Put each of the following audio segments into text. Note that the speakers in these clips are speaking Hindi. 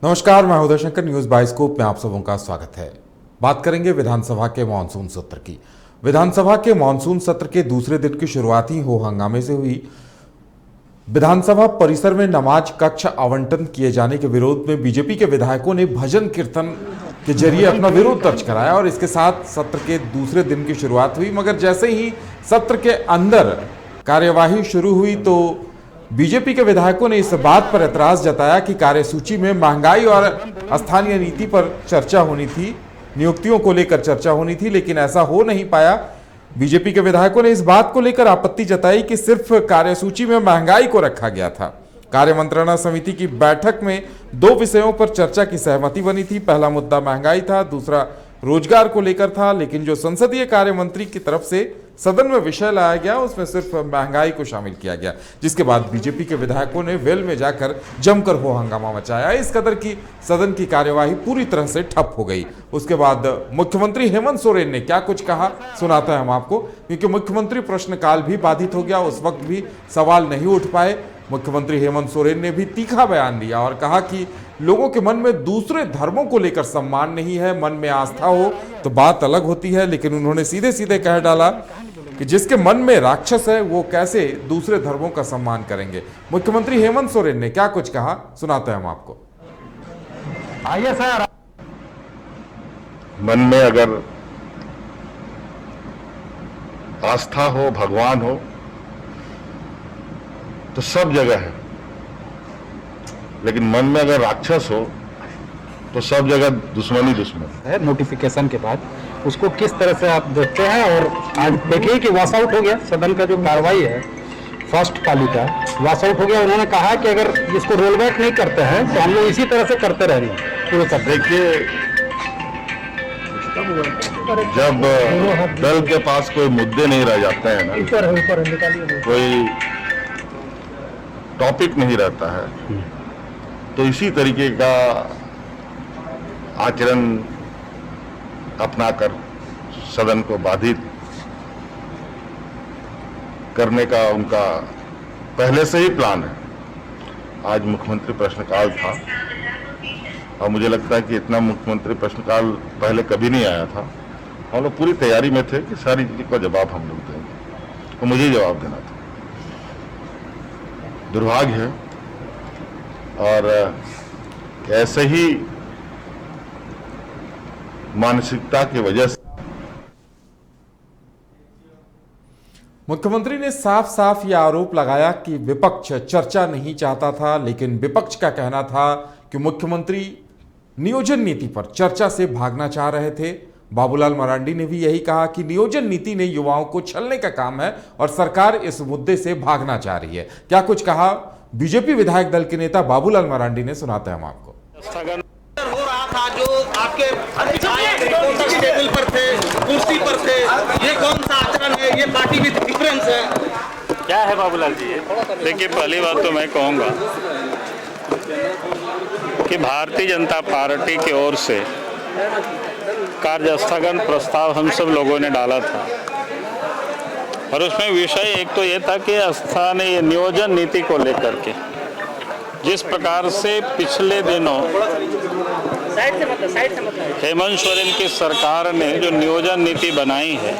नमस्कार, मैं उदय शंकर। न्यूज बाइस्कोप में आप सबों का स्वागत है। बात करेंगे विधानसभा के मानसून सत्र की। विधानसभा के मानसून सत्र के दूसरे दिन की शुरुआत ही हो हंगामे से हुई। विधानसभा परिसर में नमाज कक्ष आवंटन किए जाने के विरोध में बीजेपी के विधायकों ने भजन कीर्तन के जरिए अपना विरोध दर्ज कराया और इसके साथ सत्र के दूसरे दिन की शुरुआत हुई। मगर जैसे ही सत्र के अंदर कार्यवाही शुरू हुई तो बीजेपी के विधायकों ने इस बात पर एतराज जताया कि कार्यसूची में महंगाई और स्थानीय नीति पर चर्चा होनी थी, नियुक्तियों को लेकर चर्चा होनी थी, लेकिन ऐसा हो नहीं पाया। बीजेपी के विधायकों ने इस बात को लेकर आपत्ति जताई कि सिर्फ कार्यसूची में महंगाई को रखा गया था। कार्य मंत्रणा समिति की बैठक में दो विषयों पर चर्चा की सहमति बनी थी। पहला मुद्दा महंगाई था, दूसरा रोजगार को लेकर था, लेकिन जो संसदीय कार्य मंत्री की तरफ से सदन में विषय लाया गया उसमें सिर्फ महंगाई को शामिल किया गया, जिसके बाद बीजेपी के विधायकों ने वेल में जाकर जमकर हो हंगामा मचाया। इस कदर की सदन की कार्यवाही पूरी तरह से ठप हो गई। उसके बाद मुख्यमंत्री हेमंत सोरेन ने क्या कुछ कहा सुनाते हैं हम आपको, क्योंकि मुख्यमंत्री प्रश्नकाल भी बाधित हो गया। उस वक्त भी सवाल नहीं उठ पाए। मुख्यमंत्री हेमंत सोरेन ने भी तीखा बयान दिया और कहा कि लोगों के मन में दूसरे धर्मों को लेकर सम्मान नहीं है। मन में आस्था हो तो बात अलग होती है, लेकिन उन्होंने सीधे सीधे कह डाला कि जिसके मन में राक्षस है वो कैसे दूसरे धर्मों का सम्मान करेंगे। मुख्यमंत्री हेमंत सोरेन ने क्या कुछ कहा सुनाते हैं हम आपको। आइए सर। मन में अगर आस्था हो, भगवान हो तो सब जगह है, लेकिन मन में अगर राक्षस हो तो सब जगह दुश्मनी दुश्मन है। नोटिफिकेशन के बाद उसको किस तरह से आप देखते हैं? और आज देखिए कि वॉश आउट हो गया सदन का जो कार्रवाई है, फर्स्ट पाली का वॉश आउट हो गया। उन्होंने कहा कि अगर इसको रोल बैक नहीं करते हैं तो हम लोग इसी तरह से करते रहेंगे पूरे सदन। देखिए, जब दल के पास कोई मुद्दे नहीं रह जाते हैं ना, कोई टॉपिक नहीं रहता है, तो इसी तरीके का आचरण अपनाकर सदन को बाधित करने का उनका पहले से ही प्लान है। आज मुख्यमंत्री प्रश्नकाल था और मुझे लगता है कि इतना मुख्यमंत्री प्रश्नकाल पहले कभी नहीं आया था। हम लोग पूरी तैयारी में थे कि सारी चीज का जवाब हम लोग देंगे, तो मुझे ही जवाब देना था। दुर्भाग्य है और ऐसे ही मानसिकता की वजह से मुख्यमंत्री ने साफ साफ यह आरोप लगाया कि विपक्ष चर्चा नहीं चाहता था, लेकिन विपक्ष का कहना था कि मुख्यमंत्री नियोजन नीति पर चर्चा से भागना चाह रहे थे। बाबूलाल मरांडी ने भी यही कहा कि नियोजन नीति ने युवाओं को छलने का काम है और सरकार इस मुद्दे से भागना चाह रही है। क्या कुछ कहा बीजेपी विधायक दल के नेता बाबूलाल मरांडी ने सुनाते हैं हम आपको। हो रहा था जो आपके विधायक टेबल पर थे, कुर्सी पर थे, ये कौन सा आचरण है? ये पार्टी में डिफरेंस है क्या है बाबूलाल जी? देखिए, पहली बात तो मैं कहूँगा कि भारतीय जनता पार्टी की ओर से कार्यस्थगन प्रस्ताव हम सब लोगों ने डाला था और उसमें विषय एक तो ये था कि स्थानीय नियोजन नीति को लेकर के जिस प्रकार से पिछले दिनों हेमंत सोरेन की सरकार ने जो नियोजन नीति बनाई है,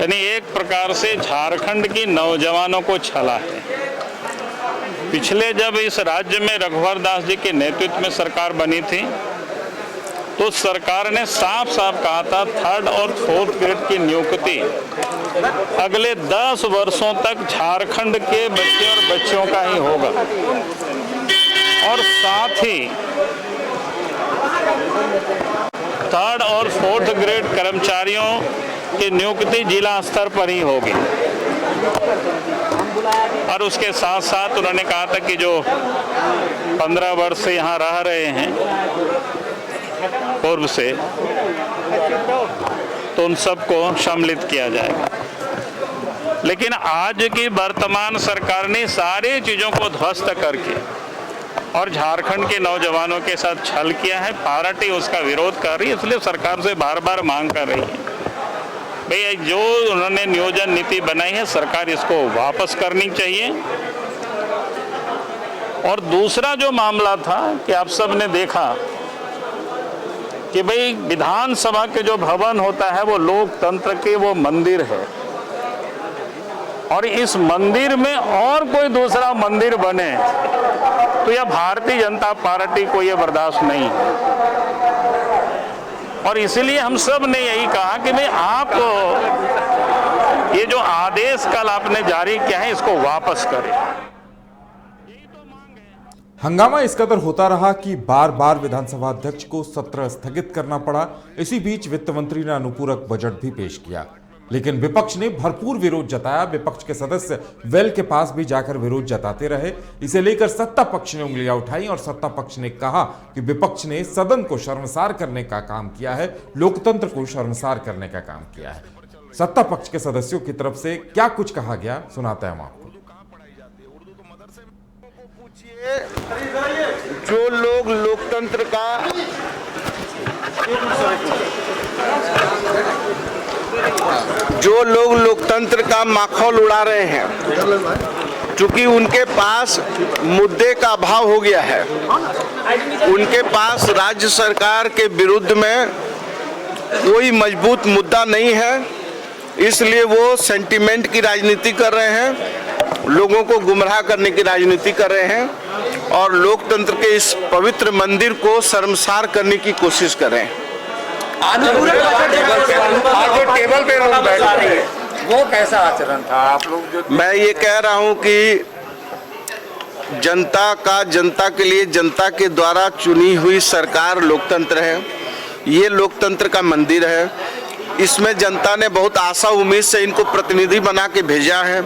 यानी एक प्रकार से झारखंड की नौजवानों को छला है। पिछले जब इस राज्य में रघुवर दास जी के नेतृत्व में सरकार बनी थी तो सरकार ने साफ साफ कहा था थर्ड और फोर्थ ग्रेड की नियुक्ति अगले 10 वर्षों तक झारखंड के बच्चे और बच्चियों का ही होगा और साथ ही थर्ड और फोर्थ ग्रेड कर्मचारियों की नियुक्ति जिला स्तर पर ही होगी। और उसके साथ साथ उन्होंने कहा था कि जो 15 वर्ष से यहाँ रह रहे हैं पूर्व से, तो उन सबको सम्मिलित किया जाएगा। लेकिन आज की वर्तमान सरकार ने सारी चीज़ों को ध्वस्त करके और झारखंड के नौजवानों के साथ छल किया है। पार्टी उसका विरोध कर रही है, इसलिए सरकार से बार बार मांग कर रही है भाई जो उन्होंने नियोजन नीति बनाई है सरकार इसको वापस करनी चाहिए और दूसरा जो मामला था कि आप सब ने देखा कि भाई विधानसभा के जो भवन होता है वो लोकतंत्र के वो मंदिर है, और इस मंदिर में और कोई दूसरा मंदिर बने तो यह भारतीय जनता पार्टी को यह बर्दाश्त नहीं है। और इसलिए हम सब ने यही कहा कि भाई आप ये जो आदेश कल आपने जारी किया है इसको वापस करें। हंगामा इस कदर होता रहा कि बार बार विधानसभा अध्यक्ष को सत्र स्थगित करना पड़ा। इसी बीच वित्त मंत्री ने अनुपूरक बजट भी पेश किया, लेकिन विपक्ष ने भरपूर विरोध जताया। विपक्ष के सदस्य वेल के पास भी जाकर विरोध जताते रहे। इसे लेकर सत्ता पक्ष ने उंगलियां उठाई और सत्ता पक्ष ने कहा कि विपक्ष ने सदन को शर्मसार करने का काम किया है, लोकतंत्र को शर्मसार करने का काम किया है। सत्ता पक्ष के सदस्यों की तरफ से क्या कुछ कहा गया, सुनाते हैं हम आपको। जो लोग लोकतंत्र का माखौल उड़ा रहे हैं, क्योंकि उनके पास मुद्दे का अभाव हो गया है, उनके पास राज्य सरकार के विरुद्ध में कोई मजबूत मुद्दा नहीं है, इसलिए वो सेंटिमेंट की राजनीति कर रहे हैं, लोगों को गुमराह करने की राजनीति कर रहे हैं और लोकतंत्र के इस पवित्र मंदिर को शर्मसार करने की कोशिश कर रहे हैं। टेबल पे लोग बैठ रहे हैं, वो कैसा आचरण था आप लोग जो? मैं ये कह रहा हूँ कि जनता के लिए जनता के द्वारा चुनी हुई सरकार लोकतंत्र है, ये लोकतंत्र का मंदिर है। इसमें जनता ने बहुत आशा उम्मीद से इनको प्रतिनिधि बना के भेजा है।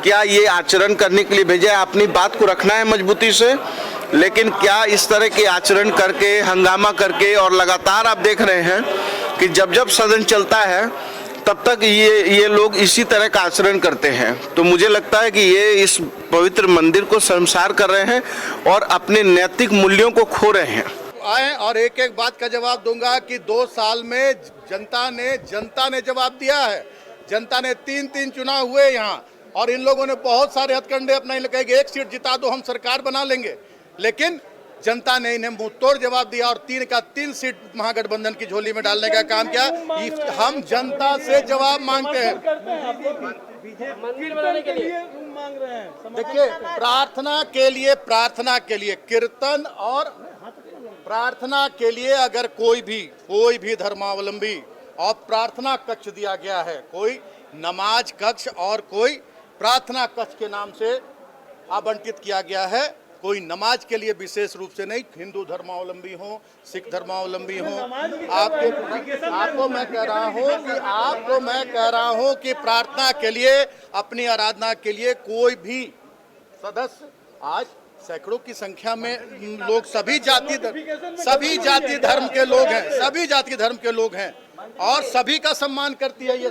क्या ये आचरण करने के लिए भेजा है? अपनी बात को रखना है मजबूती से, लेकिन क्या इस तरह के आचरण करके, हंगामा करके, और लगातार आप देख रहे हैं कि जब जब सदन चलता है तब तक ये लोग इसी तरह का आचरण करते हैं। तो मुझे लगता है कि ये इस पवित्र मंदिर को शर्मसार कर रहे हैं और अपने नैतिक मूल्यों को खो रहे हैं। आए और एक एक बात का जवाब दूंगा कि 2 साल में जनता ने जवाब दिया है। जनता ने 3 चुनाव हुए यहाँ, और इन लोगों ने बहुत सारे हथकंडे अपना कहेंगे 1 सीट जिता दो हम सरकार बना लेंगे, लेकिन जनता ने इन्हें मुंह तोड़ जवाब दिया और 3 सीट महागठबंधन की झोली में डालने का काम किया। हम जनता से जवाब मांगते हैं। देखिए, प्रार्थना के लिए कीर्तन और प्रार्थना के लिए अगर कोई भी धर्मावलंबी, और प्रार्थना कक्ष दिया गया है, कोई नमाज कक्ष और कोई प्रार्थना कक्ष के नाम से आवंटित किया गया है। कोई नमाज के लिए विशेष रूप से नहीं, हिंदू धर्मावलंबी हो, सिख धर्मावलंबी हो, आपको मैं कह रहा हूं कि प्रार्थना के लिए, अपनी आराधना के लिए कोई भी सदस्य, आज सैकड़ों की संख्या में लोग सभी जाति धर्म के लोग हैं और सभी का सम्मान करती है ये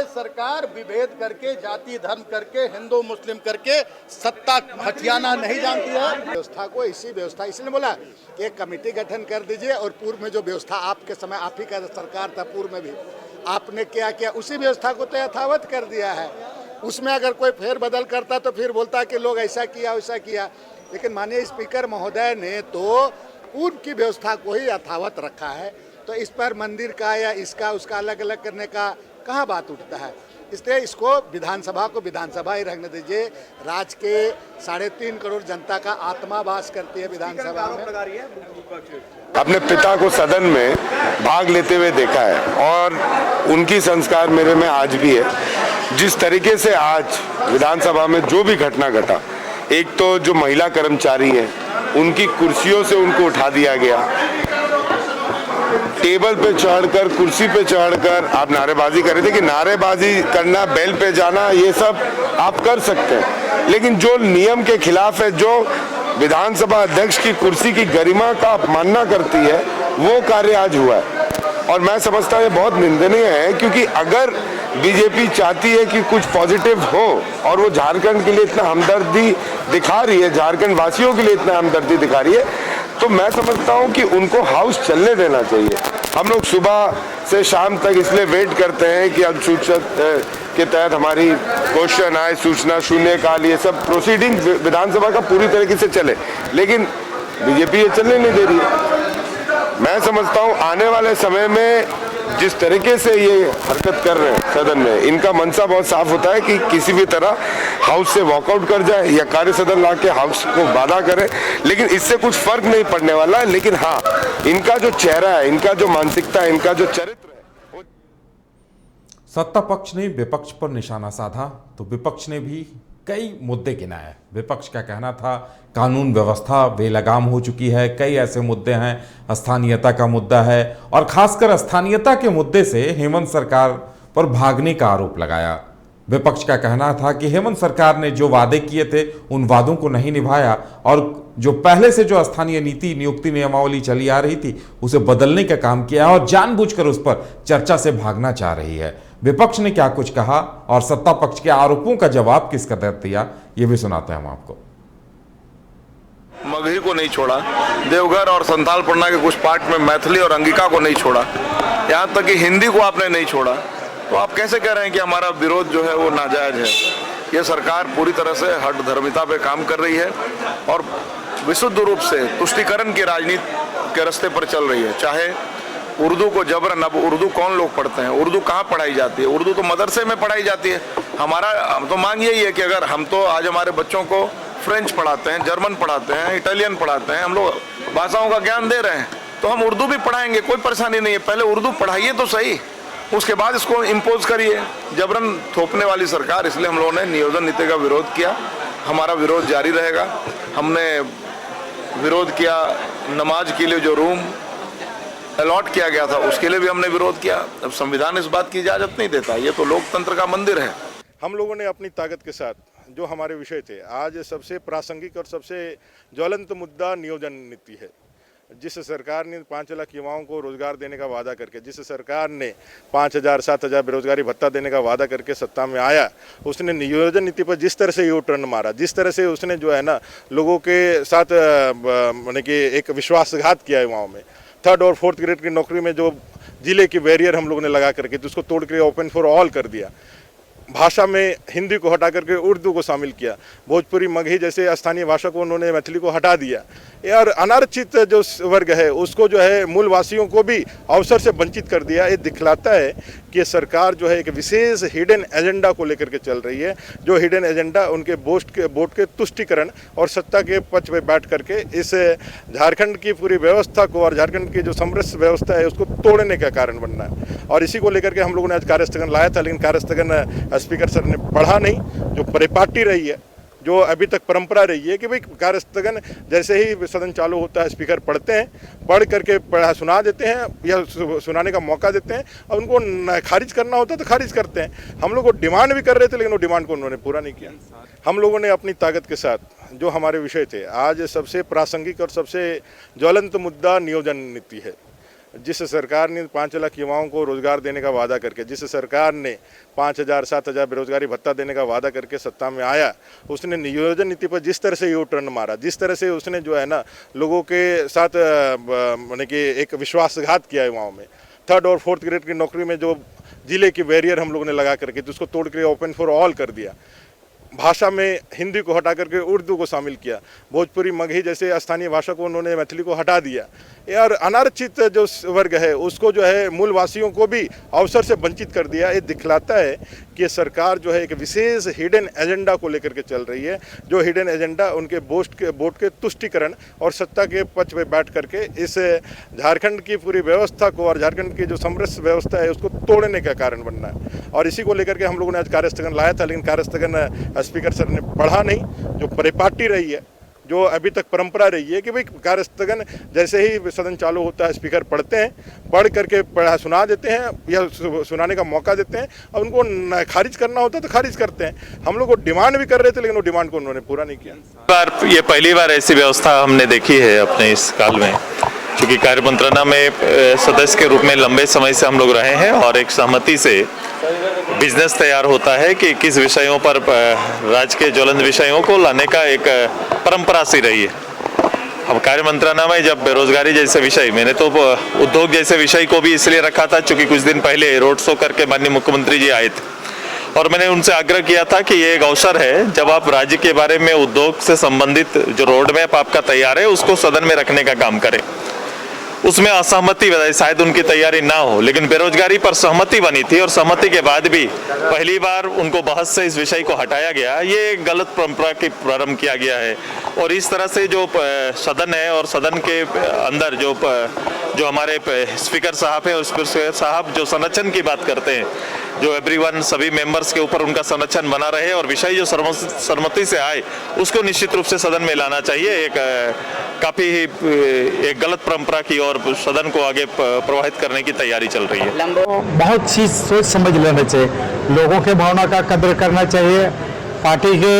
सरकार विभेद करके, जाति धर्म करके, हिंदू मुस्लिम करके सत्ता हथियाना नहीं जानती है। व्यवस्था को इसलिए बोला कि एक कमेटी गठन कर दीजिए, और पूर्व में जो व्यवस्था आपके समय आप ही का सरकार था, पूर्व में भी आपने क्या किया, उसी व्यवस्था को तो यथावत कर दिया है। उसमें अगर कोई फेरबदल करता तो फिर बोलता कि लोग ऐसा किया वैसा किया, लेकिन माननीय स्पीकर महोदय ने तो पूर्व की व्यवस्था को ही यथावत रखा है। तो इस पर मंदिर का या इसका उसका अलग अलग करने का कहाँ बात उठता है? इसलिए इसको विधानसभा ही रहने दीजिए। राज्य के 3.5 करोड़ जनता का आत्मा वास करती है विधानसभा में। अपने पिता को सदन में भाग लेते हुए देखा है और उनकी संस्कार मेरे में आज भी है। जिस तरीके से आज विधानसभा में जो भी घटना घटा, एक तो जो महिला कर्मचारी हैं उनकी कुर्सियों से उनको उठा दिया गया, टेबल पे चढ़कर, कुर्सी पे चढ़कर आप नारेबाजी कर रहे थे कि नारेबाजी करना, बेल पे जाना, ये सब आप कर सकते हैं, लेकिन जो नियम के खिलाफ है, जो विधानसभा अध्यक्ष की कुर्सी की गरिमा का अपमानना करती है, वो कार्य आज हुआ है। और मैं समझता हूँ ये बहुत निंदनीय है, क्योंकि अगर बीजेपी चाहती है कि कुछ पॉजिटिव हो और वो झारखंड के लिए इतना हमदर्दी दिखा रही है, झारखंड वासियों के लिए इतना हमदर्दी दिखा रही है, तो मैं समझता हूं कि उनको हाउस चलने देना चाहिए। हम लोग सुबह से शाम तक इसलिए वेट करते हैं कि अनुसूचित के तहत हमारी क्वेश्चन आए, सूचना शून्यकाल, ये सब प्रोसीडिंग विधानसभा का पूरी तरीके से चले, लेकिन बीजेपी ये चलने नहीं दे रही है। मैं समझता हूं आने वाले समय में जिस तरीके से ये हरकत कर रहे हैं सदन में, इनका मनसा बहुत साफ होता है कि किसी भी तरह हाउस से वॉकआउट कर जाए या कार्य सदन ला के हाउस को बाधा करे, लेकिन इससे कुछ फर्क नहीं पड़ने वाला है। लेकिन हाँ, इनका जो चेहरा है, इनका जो मानसिकता है, इनका जो चरित्र है। सत्ता पक्ष ने विपक्ष पर निशाना साधा तो विपक्ष ने भी कई मुद्दे गिनाए। विपक्ष का कहना था कानून व्यवस्था बेलगाम हो चुकी है, कई ऐसे मुद्दे हैं, स्थानीयता का मुद्दा है और खासकर स्थानीयता के मुद्दे से हेमंत सरकार पर भागने का आरोप लगाया। विपक्ष का कहना था कि हेमंत सरकार ने जो वादे किए थे उन वादों को नहीं निभाया और जो पहले से जो स्थानीय नीति नियुक्ति नियमावली चली आ रही थी उसे बदलने का काम किया और जानबूझकर उस पर चर्चा से भागना चाह रही है। विपक्ष ने क्या कुछ कहा और सत्ता पक्ष के आरोपों का जवाब किस कदर दिया, ये भी सुनाते हैं हम आपको। मगही को नहीं छोड़ा, देवघर और संथाल परना के कुछ पार्ट में मैथिली और अंगिका को नहीं छोड़ा, यहाँ तक कि हिंदी को आपने नहीं छोड़ा, तो आप कैसे कह रहे हैं कि हमारा विरोध जो है वो नाजायज है? ये सरकार पूरी तरह से हठ धर्मिता पे काम कर रही है और विशुद्ध रूप से तुष्टीकरण की राजनीति के रास्ते पर चल रही है। चाहे उर्दू को जबरन, अब उर्दू कौन लोग पढ़ते हैं, उर्दू कहाँ पढ़ाई जाती है? उर्दू तो मदरसे में पढ़ाई जाती है। हमारा तो मांग यही है कि अगर हम तो आज हमारे बच्चों को फ्रेंच पढ़ाते हैं, जर्मन पढ़ाते हैं, इटालियन पढ़ाते हैं, हम लोग भाषाओं का ज्ञान दे रहे हैं, तो हम उर्दू भी पढ़ाएंगे, कोई परेशानी नहीं है। पहले उर्दू पढ़ाइए तो सही, उसके बाद इसको इम्पोज करिए। जबरन थोपने वाली सरकार, इसलिए हम लोगों ने नियोजन नीति का विरोध किया। हमारा विरोध जारी रहेगा। हमने विरोध किया नमाज के लिए जो रूम अलॉट किया गया था उसके लिए भी हमने विरोध किया। अब संविधान इस बात की इजाजत नहीं देता, ये तो लोकतंत्र का मंदिर है। हम लोगों ने अपनी ताकत के साथ जो हमारे विषय थे, आज सबसे प्रासंगिक और सबसे ज्वलंत मुद्दा नियोजन नीति है। जिस सरकार ने 5 लाख युवाओं को रोजगार देने का वादा करके, जिस सरकार ने 5,000 7,000 बेरोजगारी भत्ता देने का वादा करके सत्ता में आया, उसने नियोजन नीति पर जिस तरह से यू टर्न मारा, जिस तरह से उसने जो है ना लोगों के साथ माने कि एक विश्वासघात किया युवाओं में। 3rd और 4th ग्रेड की नौकरी में जो जिले की बैरियर हम लोगों ने लगा करके तो उसको तोड़ के ओपन फॉर ऑल कर दिया। भाषा में हिंदी को हटा करके उर्दू को शामिल किया। भोजपुरी, मगही जैसे स्थानीय भाषा को उन्होंने मैथिली को हटा दिया। और अनारक्षित जो वर्ग है उसको जो है मूलवासियों को भी अवसर से वंचित कर दिया। ये दिखलाता है कि सरकार जो है एक विशेष हिडन एजेंडा को लेकर के चल रही है, जो हिडन एजेंडा उनके वोट के तुष्टीकरण और सत्ता के पक्ष में बैठ करके इस झारखंड की पूरी व्यवस्था को और झारखंड की जो समरस व्यवस्था है उसको तोड़ने का कारण बनना है। और इसी को लेकर के हम लोगों ने आज कार्यस्थगन लाया था, लेकिन कार्यस्थगन स्पीकर सर ने पढ़ा नहीं। जो परिपाटी रही है, जो अभी तक परंपरा रही है कि भाई कार्यस्थगन जैसे ही सदन चालू होता है स्पीकर पढ़ते हैं, पढ़ करके सुना देते हैं या सुनाने का मौका देते हैं, और उनको खारिज करना होता है तो खारिज करते हैं। हम लोग को डिमांड भी कर रहे थे लेकिन वो डिमांड को उन्होंने पूरा नहीं किया। हम लोगों ने अपनी ताकत के साथ जो हमारे विषय थे, आज सबसे प्रासंगिक और सबसे ज्वलंत मुद्दा नियोजन नीति है। जिस सरकार ने 5 लाख युवाओं को रोजगार देने का वादा करके, जिस सरकार ने 5,000 7,000 बेरोजगारी भत्ता देने का वादा करके सत्ता में आया, उसने नियोजन नीति पर जिस तरह से यू टर्न मारा, जिस तरह से उसने जो है ना लोगों के साथ माने कि एक विश्वासघात किया युवाओं में। 3rd और 4th ग्रेड की नौकरी में जो जिले की बैरियर हम लोगों ने लगा करके तो उसको तोड़ के ओपन फॉर ऑल कर दिया। भाषा में हिंदी को हटा करके उर्दू को शामिल किया। भोजपुरी, मगही जैसे स्थानीय भाषा को उन्होंने मैथिली को हटा दिया। और अनारक्षित जो वर्ग है उसको जो है मूलवासियों को भी अवसर से वंचित कर दिया। ये दिखलाता है कि सरकार जो है एक विशेष हिडन एजेंडा को लेकर के चल रही है, जो हिडन एजेंडा उनके वोट के तुष्टीकरण और सत्ता के पक्ष में बैठ करके इस झारखंड की पूरी व्यवस्था को और झारखंड की जो समरस व्यवस्था है उसको तोड़ने का कारण बनना है। और इसी को लेकर के हम लोगों ने आज कार्यस्थगन लाया था, लेकिन कार्यस्थगन स्पीकर सर ने पढ़ा नहीं। जो परिपाटी रही है, जो अभी तक परंपरा रही है कि भाई कार्यस्थगन जैसे ही सदन चालू होता है स्पीकर पढ़ते हैं, पढ़ करके सुना देते हैं या सुनाने का मौका देते हैं, और उनको खारिज करना होता है तो खारिज करते हैं। हम लोग को डिमांड भी कर रहे थे लेकिन वो डिमांड को उन्होंने पूरा नहीं किया। ये पहली बार ऐसी व्यवस्था हमने देखी है अपने इस काल में, क्योंकि कार्यमंत्रणा में सदस्य के रूप में लंबे समय से हम लोग रहे हैं और एक सहमति से बिजनेस तैयार होता है कि किस विषयों पर राज्य के ज्वलंत विषयों को लाने का एक परंपरा सी रही है। अब कार्य मंत्रणा में जब बेरोजगारी जैसे विषय, मैंने तो उद्योग जैसे विषय को भी इसलिए रखा था क्योंकि कुछ दिन पहले रोड शो करके माननीय मुख्यमंत्री जी आए थे और मैंने उनसे आग्रह किया था कि ये एक अवसर है जब आप राज्य के बारे में उद्योग से संबंधित जो रोड मैप आपका तैयार है उसको सदन में रखने का काम करें। उसमें असहमति शायद उनकी तैयारी ना हो, लेकिन बेरोजगारी पर सहमति बनी थी और सहमति के बाद भी पहली बार उनको बहस से इस विषय को हटाया गया। ये एक गलत परंपरा की प्रारंभ किया गया है और इस तरह से जो सदन है और सदन के अंदर जो हमारे स्पीकर साहब है, स्पीकर साहब जो संरक्षण की बात करते हैं, जो एवरीवन सभी मेंबर्स के ऊपर उनका संरक्षण बना रहे और विषय जो सहमति से आए उसको निश्चित रूप से सदन में लाना चाहिए। एक काफी एक गलत परंपरा की और सदन को आगे प्रवाहित करने की तैयारी चल रही है। बहुत चीज सोच समझ लेना चाहिए, लोगों के भावना का कदर करना चाहिए। पार्टी के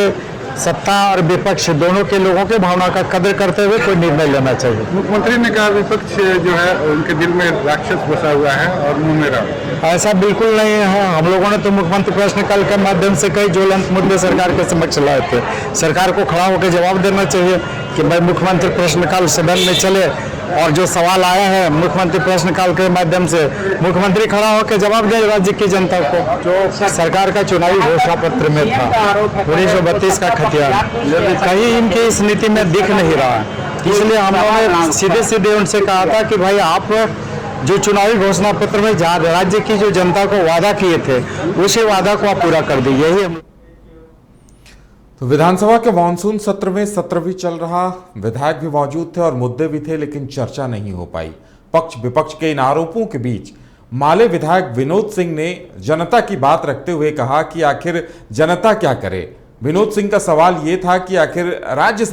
सत्ता और विपक्ष दोनों के लोगों के भावना का कदर करते हुए कोई निर्णय लेना चाहिए। मुख्यमंत्री ने कहा विपक्ष जो है उनके दिल में राक्षस बसा हुआ है और मुंह में राम। ऐसा बिल्कुल नहीं है। हम लोगों ने तो मुख्यमंत्री प्रश्नकाल के माध्यम से कई ज्वलंत मुद्दे सरकार के समक्ष लाए थे। सरकार को खड़ा होकर जवाब देना चाहिए कि भाई मुख्यमंत्री प्रश्नकाल सदन में चले और जो सवाल आए हैं मुख्यमंत्री प्रश्नकाल के माध्यम से मुख्यमंत्री खड़ा होकर जवाब दे राज्य की जनता को। जो सरकार का चुनावी घोषणा पत्र में था 1932 का खतियान, कहीं इनकी इस नीति में दिख नहीं रहा, इसलिए हम लोगों ने सीधे सीधे उनसे कहा था कि भाई आप जो चुनावी घोषणा पत्र में राज्य की जो जनता को वादा किए थे उसी वादा को आप पूरा कर दीजिए। यही हम तो विधानसभा के मानसून सत्र में सत्र भी चल रहा, विधायक भी मौजूद थे और मुद्दे भी थे, लेकिन चर्चा नहीं हो पाई। पक्ष विपक्ष के इन आरोपों के बीच माले विधायक विनोद सिंह ने जनता की बात रखते हुए कहा कि आखिर जनता क्या करे। विनोद सिंह का सवाल यह था कि आखिर राज्य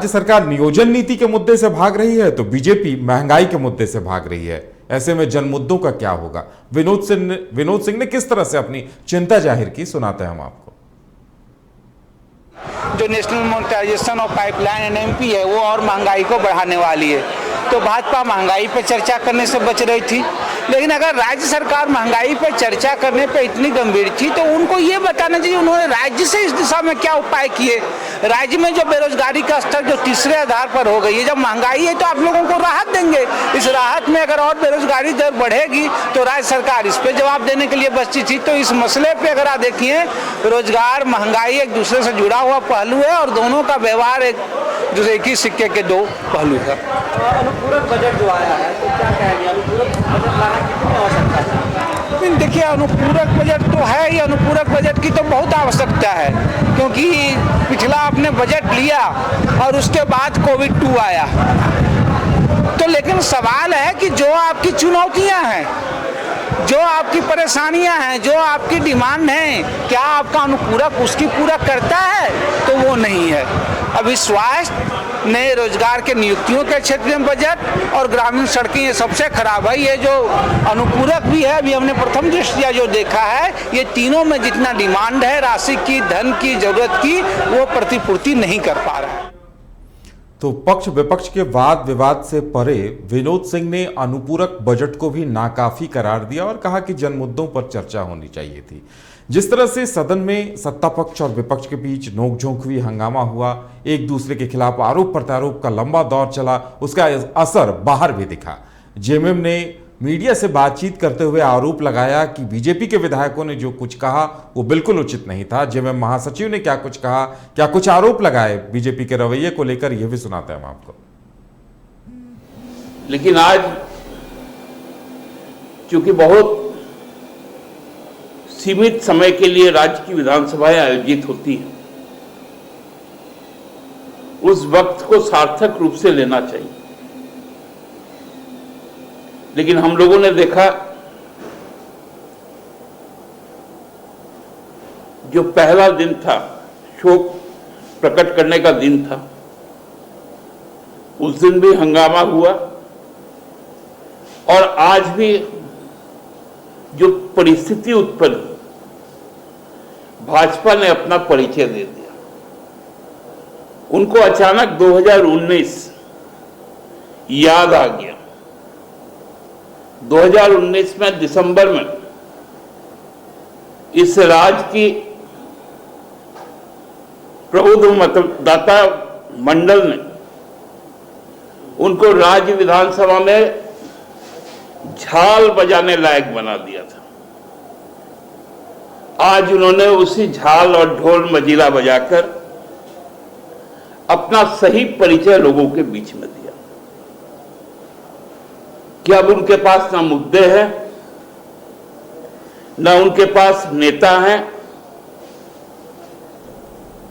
सरकार नियोजन नीति के मुद्दे से भाग रही है तो बीजेपी महंगाई के मुद्दे से भाग रही है। ऐसे में जन मुद्दों का क्या होगा? विनोद सिंह ने किस तरह से अपनी चिंता जाहिर की, सुनाते हैं हम आपको। जो national monetisation of pipeline NMP है वो और महंगाई को बढ़ाने वाली है, तो भाजपा महंगाई पर चर्चा करने से बच रही थी। लेकिन अगर राज्य सरकार महंगाई पर चर्चा करने पर इतनी गंभीर थी तो उनको ये बताना चाहिए उन्होंने राज्य से इस दिशा में क्या उपाय किए। राज्य में जो बेरोजगारी का स्तर जो तीसरे आधार पर हो गई है, जब महंगाई है तो आप लोगों को राहत देंगे। इस राहत में अगर और बेरोजगारी दर बढ़ेगी तो राज्य सरकार इस पर जवाब देने के लिए बची थी। तो इस मसले पे अगर आप देखिए, रोजगार महंगाई एक दूसरे से जुड़ा हुआ पहलू है और दोनों का व्यवहार एक दूसरे की सिक्के के दो पहलू है। अनुपूरक बजट जो आया है तो क्या कहेंगे, अनुपूरक बजट लाना कितनी आवश्यकता है? देखिए, अनुपूरक बजट तो है ही, अनुपूरक बजट की तो बहुत आवश्यकता है, क्योंकि पिछला आपने बजट लिया और उसके बाद कोविड-2 आया। तो लेकिन सवाल है कि जो आपकी चुनौतियां हैं, जो आपकी परेशानियां हैं, जो आपकी डिमांड है, क्या आपका अनुपूरक उसकी पूरा करता है? तो वो नहीं है। अभी स्वास्थ्य, नए रोजगार के नियुक्तियों के क्षेत्र में बजट और ग्रामीण सड़कें ये सबसे खराब है। ये जो अनुपूरक भी है, अभी हमने प्रथम दृष्टया जो देखा है, ये तीनों में जितना डिमांड है राशि की, धन की, जरूरत की, वो प्रतिपूर्ति नहीं कर पा रहा है। तो पक्ष विपक्ष के वाद विवाद से परे विनोद सिंह ने अनुपूरक बजट को भी नाकाफी करार दिया और कहा कि जन मुद्दों पर चर्चा होनी चाहिए थी। जिस तरह से सदन में सत्ता पक्ष और विपक्ष के बीच नोकझोंक हुई, हंगामा हुआ, एक दूसरे के खिलाफ आरोप प्रत्यारोप का लंबा दौर चला, उसका असर बाहर भी दिखा। जेएमएम ने मीडिया से बातचीत करते हुए आरोप लगाया कि बीजेपी के विधायकों ने जो कुछ कहा वो बिल्कुल उचित नहीं था। जेएमएम महासचिव ने क्या कुछ कहा, क्या कुछ आरोप लगाए बीजेपी के रवैये को लेकर, यह भी सुनाते हैं हम आपको। लेकिन आज चूंकि बहुत सीमित समय के लिए राज्य की विधानसभाएं आयोजित होती हैं, उस वक्त को सार्थक रूप से लेना चाहिए। लेकिन हम लोगों ने देखा जो पहला दिन था, शोक प्रकट करने का दिन था, उस दिन भी हंगामा हुआ और आज भी जो परिस्थिति उत्पन्न, भाजपा ने अपना परिचय दे दिया। उनको अचानक 2019 याद आ गया। 2019 में दिसंबर में इस राज्य की प्रबुद्ध मतदाता मंडल ने उनको राज्य विधानसभा में झाल बजाने लायक बना दिया था। आज उन्होंने उसी झाल और ढोल मजीरा बजाकर अपना सही परिचय लोगों के बीच में दिया कि अब उनके पास ना मुद्दे हैं, ना उनके पास नेता हैं,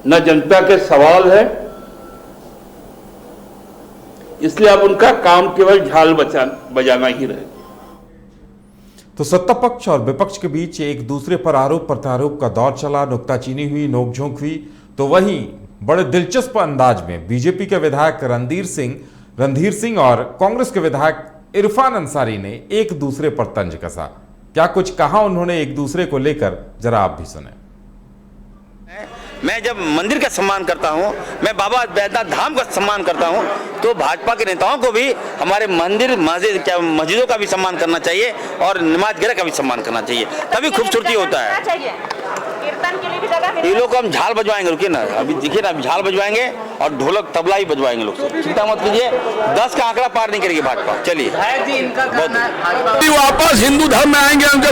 ना जनता के सवाल है। इसलिए अब उनका काम केवल झाल बजाना ही रहे। तो सत्ता पक्ष और विपक्ष के बीच एक दूसरे पर आरोप प्रत्यारोप का दौर चला, नुक्ताचीनी हुई, नोकझोंक हुई। तो वहीं बड़े दिलचस्प अंदाज में बीजेपी के विधायक रणधीर सिंह और कांग्रेस के विधायक इरफान अंसारी ने एक दूसरे पर तंज कसा। क्या कुछ कहा उन्होंने एक दूसरे को लेकर, जरा आप भी सुने। मैं जब मंदिर का सम्मान करता हूं, मैं बाबा बैद्यनाथ धाम का सम्मान करता हूं, तो भाजपा के नेताओं को भी हमारे मंदिर मस्जिदों का भी सम्मान करना चाहिए और नमाज गृह का भी सम्मान करना चाहिए, तभी खूबसूरती होता है। ये लोग हम झाल बजवाएंगे, रुकिए ना, अभी देखिए ना, अभी झाल बजवाएंगे और ढोलक तबला ही बजवाएंगे लोग, चिंता मत कीजिए, 10 का आंकड़ा पार नहीं करेगी भाजपा। चलिए वापस हिंदू धर्म में आएंगे। उनके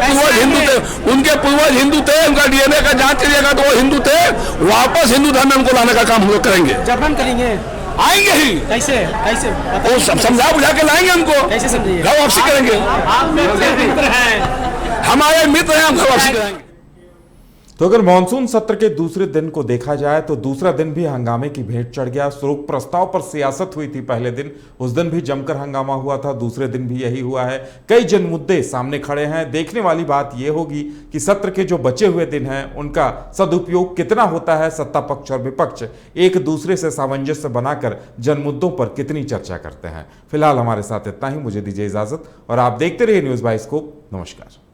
पूर्वज हिंदू थे, उनका डीएनए का जांच करिएगा तो वो हिंदू थे। वापस हिंदू धर्म में उनको लाने का काम हम लोग करेंगे। जबरन करेंगे, आएंगे ही। कैसे वो समझा बुझा के लाएंगे उनको, कैसे समझिए, घर वापसी करेंगे। हमारे मित्र हैं, हम घर वापसी करेंगे। तो अगर मानसून सत्र के दूसरे दिन को देखा जाए तो दूसरा दिन भी हंगामे की भेंट चढ़ गया। शोक प्रस्ताव पर सियासत हुई थी पहले दिन, उस दिन भी जमकर हंगामा हुआ था, दूसरे दिन भी यही हुआ है। कई जन मुद्दे सामने खड़े हैं। देखने वाली बात यह होगी कि सत्र के जो बचे हुए दिन हैं उनका सदुपयोग कितना होता है। सत्ता पक्ष और विपक्ष एक दूसरे से सामंजस्य बनाकर जन मुद्दों पर कितनी चर्चा करते हैं। फिलहाल हमारे साथ इतना ही, मुझे दीजिए इजाजत और आप देखते रहिए न्यूज़ बाइस्कोप। नमस्कार।